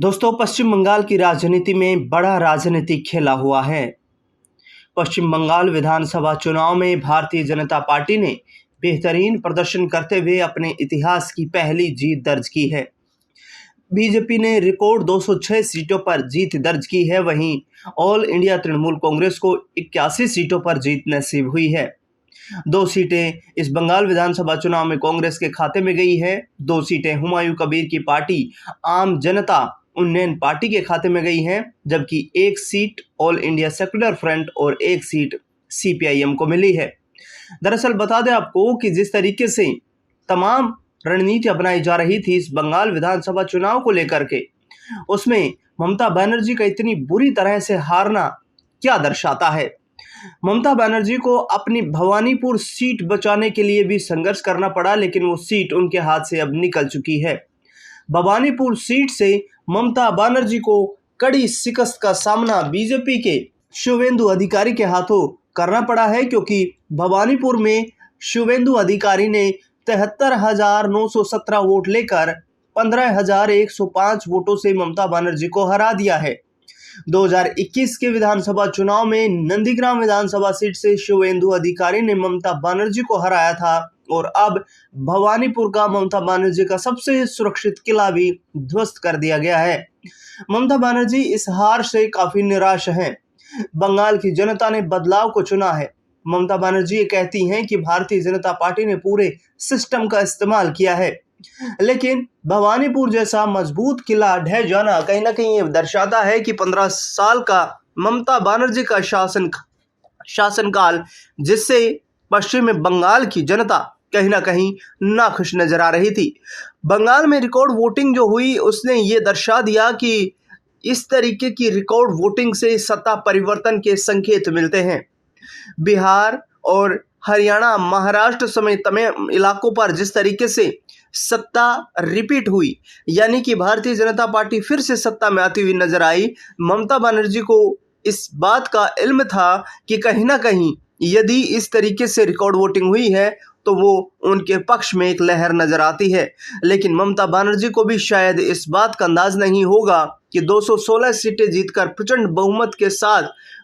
दोस्तों, पश्चिम बंगाल की राजनीति में बड़ा राजनीतिक खेला हुआ है। पश्चिम बंगाल विधानसभा चुनाव में भारतीय जनता पार्टी ने बेहतरीन प्रदर्शन करते हुए अपने इतिहास की पहली जीत दर्ज की है। बीजेपी ने रिकॉर्ड 206 सीटों पर जीत दर्ज की है। वहीं ऑल इंडिया तृणमूल कांग्रेस को 81 सीटों पर जीत नसीब हुई है। 2 सीटें इस बंगाल विधानसभा चुनाव में कांग्रेस के खाते में गई है। 2 सीटें हुमायूं कबीर की पार्टी आम जनता उन्नयन पार्टी के खाते में गई है, जबकि 1 seat all India secular front और 1 सीट सीपीआईएम को मिली है। दरअसल बता दें आपको कि जिस तरीके से तमाम रणनीति अपनाई जा रही थी इस बंगाल विधानसभा चुनाव को लेकर के, उसमें ममता बनर्जी का इतनी बुरी तरह से हारना क्या दर्शाता है। ममता बनर्जी को अपनी भवानीपुर सीट बचाने के लिए भी संघर्ष करना पड़ा, लेकिन वो सीट उनके हाथ से अब निकल चुकी है। भवानीपुर सीट से ममता बनर्जी को कड़ी शिकस्त का सामना बीजेपी के शुवेंदु अधिकारी के हाथों करना पड़ा है, क्योंकि भवानीपुर में शुवेंदु अधिकारी ने 73,917 वोट लेकर 15,105 वोटों से ममता बनर्जी को हरा दिया है। 2021 के विधानसभा चुनाव में नंदीग्राम विधानसभा सीट से शुवेंदु अधिकारी ने ममता बनर्जी को हराया था और अब भवानीपुर का ममता बनर्जी का सबसे सुरक्षित किला भी ध्वस्त कर दिया गया है। ममता बनर्जी इस हार से काफी निराश हैं। बंगाल की जनता ने बदलाव को चुना है। ममता बनर्जी ये कहती हैं कि भारतीय जनता पार्टी ने पूरे सिस्टम का इस्तेमाल किया है, लेकिन भवानीपुर जैसा मजबूत किला ढह जाना कहीं ना कहीं ये दर्शाता है कि 15 साल का ममता बनर्जी का शासनकाल, जिससे पश्चिम बंगाल की जनता कहीं ना कहीं नाखुश नजर आ रही थी। बंगाल में रिकॉर्ड वोटिंग जो हुई उसने ये दर्शा दिया कि इस तरीके की रिकॉर्ड वोटिंग से सत्ता परिवर्तन के संकेत मिलते हैं। बिहार और हरियाणा, महाराष्ट्र समेत तमाम इलाकों पर जिस तरीके से सत्ता रिपीट हुई, यानी कि भारतीय जनता पार्टी फिर से सत्ता में आती हुई नजर आई, ममता बनर्जी को इस बात का इल्म था कि कहीं ना कहीं यदि इस तरीके से रिकॉर्ड वोटिंग हुई है तो वो उनके पक्ष में एक लहर नजर आती है। लेकिन ममता बनर्जी को भी शायद इस बात का अंदाज नहीं होगा कि 216 सीटें जीतकर प्रचंड बहुमत के साथ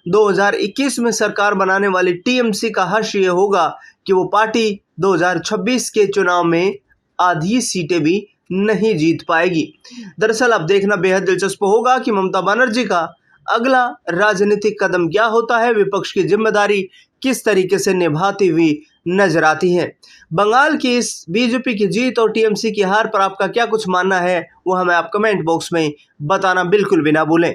2021 में सरकार बनाने वाली टीएमसी का हर्ष ये होगा कि वो पार्टी 2026 के चुनाव में आधी सीटें भी नहीं जीत पाएगी। दरअसल अब देखना बेहद दिलचस्प होगा कि ममता बनर्जी का अगला राजनीतिक कदम क्या होता है, विपक्ष की जिम्मेदारी किस तरीके से निभाती हुई नजर आती है। बंगाल की इस बीजेपी की जीत और टीएमसी की हार पर आपका क्या कुछ मानना है, वो हमें आप कमेंट बॉक्स में बताना बिल्कुल भी ना भूलें।